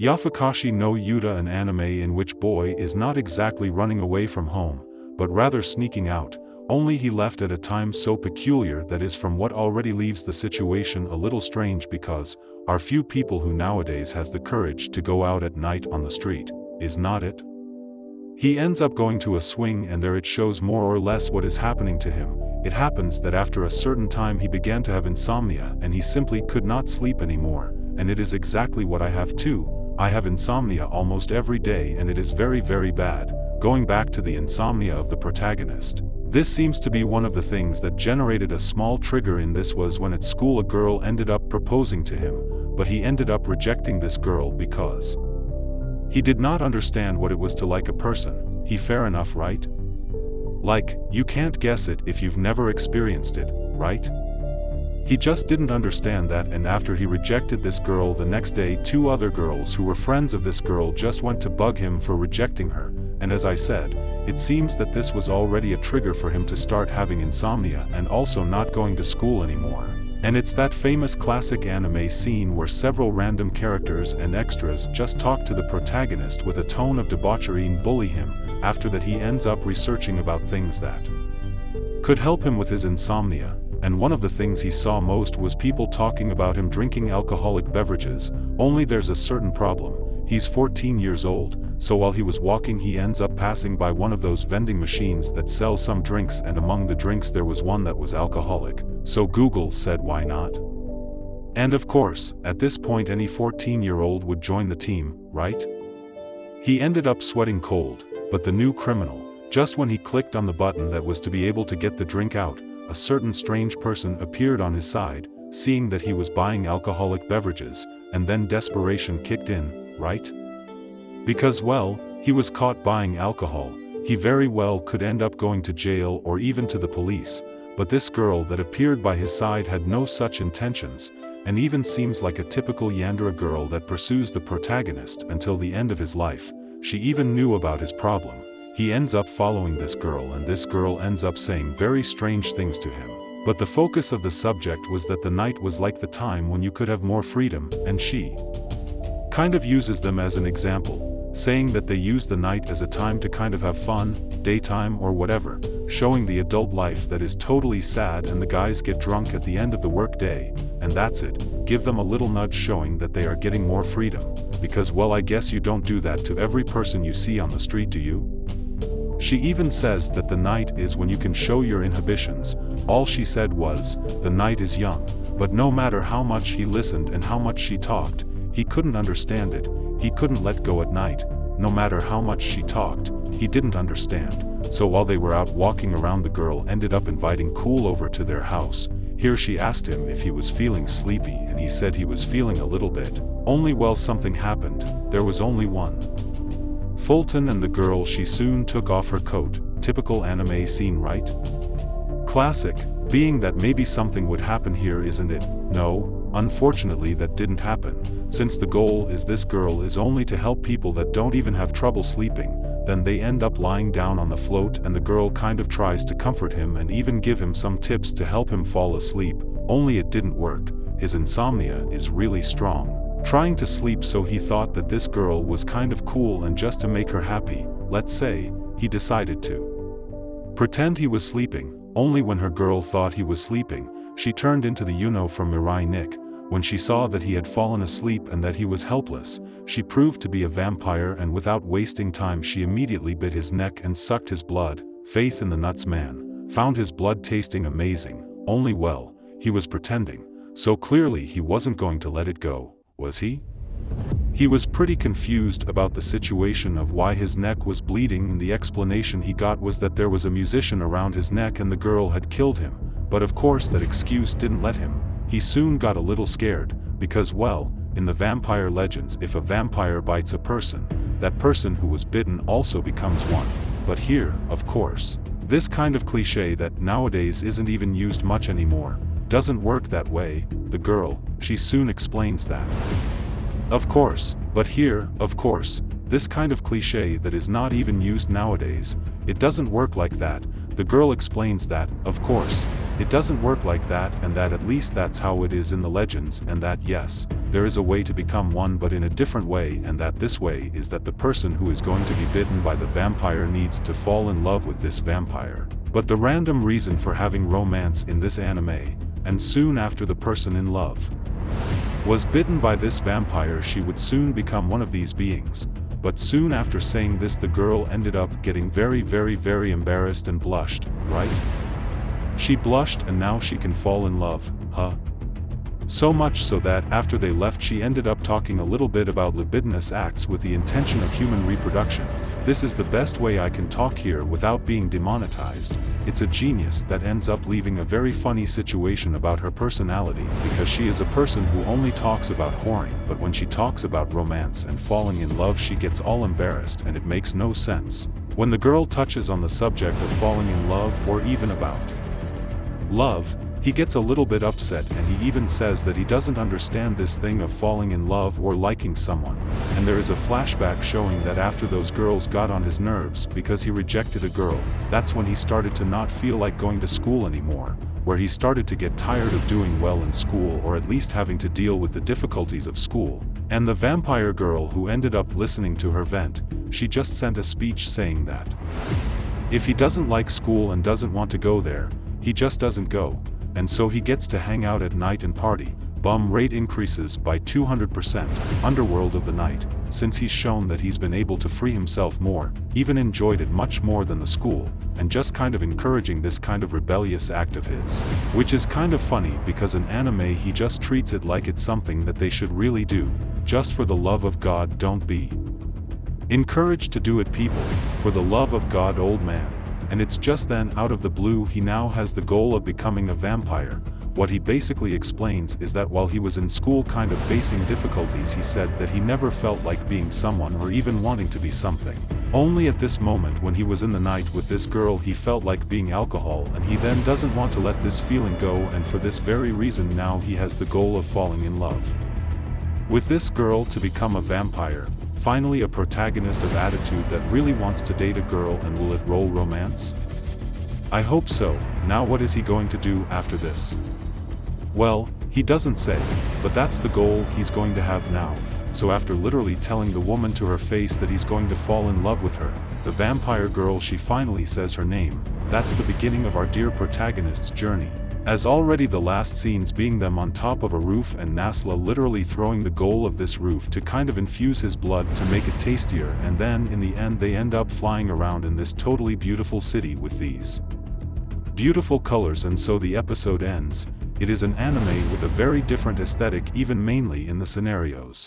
Yofukashi no Yuta, an anime in which boy is not exactly running away from home, but rather sneaking out, only he left at a time so peculiar that is from what already leaves the situation a little strange because, are few people who nowadays has the courage to go out at night on the street, is not it? He ends up going to a swing and there it shows more or less what is happening to him. It happens that after a certain time he began to have insomnia and he simply could not sleep anymore, and it is exactly what I have too. I have insomnia almost every day and it is very bad. Going back to the insomnia of the protagonist. This seems to be one of the things that generated a small trigger in this was when at school a girl ended up proposing to him, but he ended up rejecting this girl because he did not understand what it was to like a person. He fair enough, right? Like, you can't guess it if you've never experienced it, right? He just didn't understand that, and after he rejected this girl the next day, two other girls who were friends of this girl just went to bug him for rejecting her, and as I said, it seems that this was already a trigger for him to start having insomnia and also not going to school anymore. And it's that famous classic anime scene where several random characters and extras just talk to the protagonist with a tone of debauchery and bully him. After that he ends up researching about things that could help him with his insomnia, and one of the things he saw most was people talking about him drinking alcoholic beverages, only there's a certain problem. He's 14 years old, so while he was walking he ends up passing by one of those vending machines that sell some drinks, and among the drinks there was one that was alcoholic, so Google said why not? And of course, at this point any 14-year-old would join the team, right? He ended up sweating cold, but the new criminal, just when he clicked on the button that was to be able to get the drink out, a certain strange person appeared on his side, seeing that he was buying alcoholic beverages, and then desperation kicked in, right? Because well, he was caught buying alcohol, he very well could end up going to jail or even to the police, but this girl that appeared by his side had no such intentions, and even seems like a typical yandere girl that pursues the protagonist until the end of his life. She even knew about his problem. He ends up following this girl and this girl ends up saying very strange things to him. But the focus of the subject was that the night was like the time when you could have more freedom, and she kind of uses them as an example, saying that they use the night as a time to kind of have fun, daytime or whatever, showing the adult life that is totally sad and the guys get drunk at the end of the work day, and that's it. Give them a little nudge showing that they are getting more freedom, because well I guess you don't do that to every person you see on the street, do you? She even says that the night is when you can show your inhibitions. All she said was, the night is young, but no matter how much he listened and how much she talked, he couldn't understand it. He couldn't let go at night. No matter how much she talked, he didn't understand. So while they were out walking around, the girl ended up inviting Cool over to their house. Here she asked him if he was feeling sleepy and he said he was feeling a little bit. Only well something happened. There was only one Fulton and the girl she soon took off her coat. Typical anime scene, right? Classic, being that maybe something would happen here, isn't it? No, unfortunately that didn't happen. Since the goal is this girl is only to help people that don't even have trouble sleeping, then they end up lying down on the float and the girl kind of tries to comfort him and even give him some tips to help him fall asleep, only it didn't work. His insomnia is really strong. Trying to sleep, so he thought that this girl was kind of cool and just to make her happy, let's say, he decided to pretend he was sleeping. Only when her girl thought he was sleeping, she turned into the Yuno from Mirai Nikki. When she saw that he had fallen asleep and that he was helpless, she proved to be a vampire, and without wasting time she immediately bit his neck and sucked his blood. Faith in the nuts, man. Found his blood tasting amazing, only well, he was pretending, so clearly he wasn't going to let it go, was he? He was pretty confused about the situation of why his neck was bleeding, and the explanation he got was that there was a musician around his neck and the girl had killed him, but of course that excuse didn't let him. He soon got a little scared, because well, in the vampire legends, if a vampire bites a person, that person who was bitten also becomes one. But here, of course, this kind of cliché that nowadays isn't even used much anymore, doesn't work that way. The girl, she soon explains that. Of course, but here, of course, this kind of cliché that is not even used nowadays, it doesn't work like that. The girl explains that, of course, it doesn't work like that, and that at least that's how it is in the legends, and that yes, there is a way to become one but in a different way, and that this way is that the person who is going to be bitten by the vampire needs to fall in love with this vampire. But the random reason for having romance in this anime, and soon after the person in love was bitten by this vampire, she would soon become one of these beings. But soon after saying this, the girl ended up getting very embarrassed and blushed, right? She blushed, and now she can fall in love, huh? So much so that after they left she ended up talking a little bit about libidinous acts with the intention of human reproduction. This is the best way I can talk here without being demonetized. It's a genius that ends up leaving a very funny situation about her personality, because she is a person who only talks about whoring, but when she talks about romance and falling in love she gets all embarrassed, and it makes no sense. When the girl touches on the subject of falling in love or even about love, he gets a little bit upset, and he even says that he doesn't understand this thing of falling in love or liking someone. And there is a flashback showing that after those girls got on his nerves because he rejected a girl, that's when he started to not feel like going to school anymore, where he started to get tired of doing well in school, or at least having to deal with the difficulties of school. And the vampire girl who ended up listening to her vent, she just sent a speech saying that if he doesn't like school and doesn't want to go there, he just doesn't go. And so he gets to hang out at night and party. Bum rate increases by 200%. Underworld of the night, since he's shown that he's been able to free himself more, even enjoyed it much more than the school, and just kind of encouraging this kind of rebellious act of his. Which is kind of funny, because in anime he just treats it like it's something that they should really do. Just for the love of God, don't be encouraged to do it, people. For the love of God, old man. And it's just then, out of the blue, he now has the goal of becoming a vampire. What he basically explains is that while he was in school kind of facing difficulties, he said that he never felt like being someone or even wanting to be something. Only at this moment, when he was in the night with this girl, he felt like being alcohol, and he then doesn't want to let this feeling go, and for this very reason now he has the goal of falling in love with this girl to become a vampire. Finally, a protagonist of attitude that really wants to date a girl, and will it roll romance? I hope so. Now what is he going to do after this? Well, he doesn't say, but that's the goal he's going to have now. So after literally telling the woman to her face that he's going to fall in love with her, the vampire girl, she finally says her name. That's the beginning of our dear protagonist's journey. As already the last scenes being them on top of a roof, and Nazuma literally throwing the goal of this roof to kind of infuse his blood to make it tastier, and then in the end they end up flying around in this totally beautiful city with these beautiful colors, and so the episode ends. It is an anime with a very different aesthetic, even mainly in the scenarios.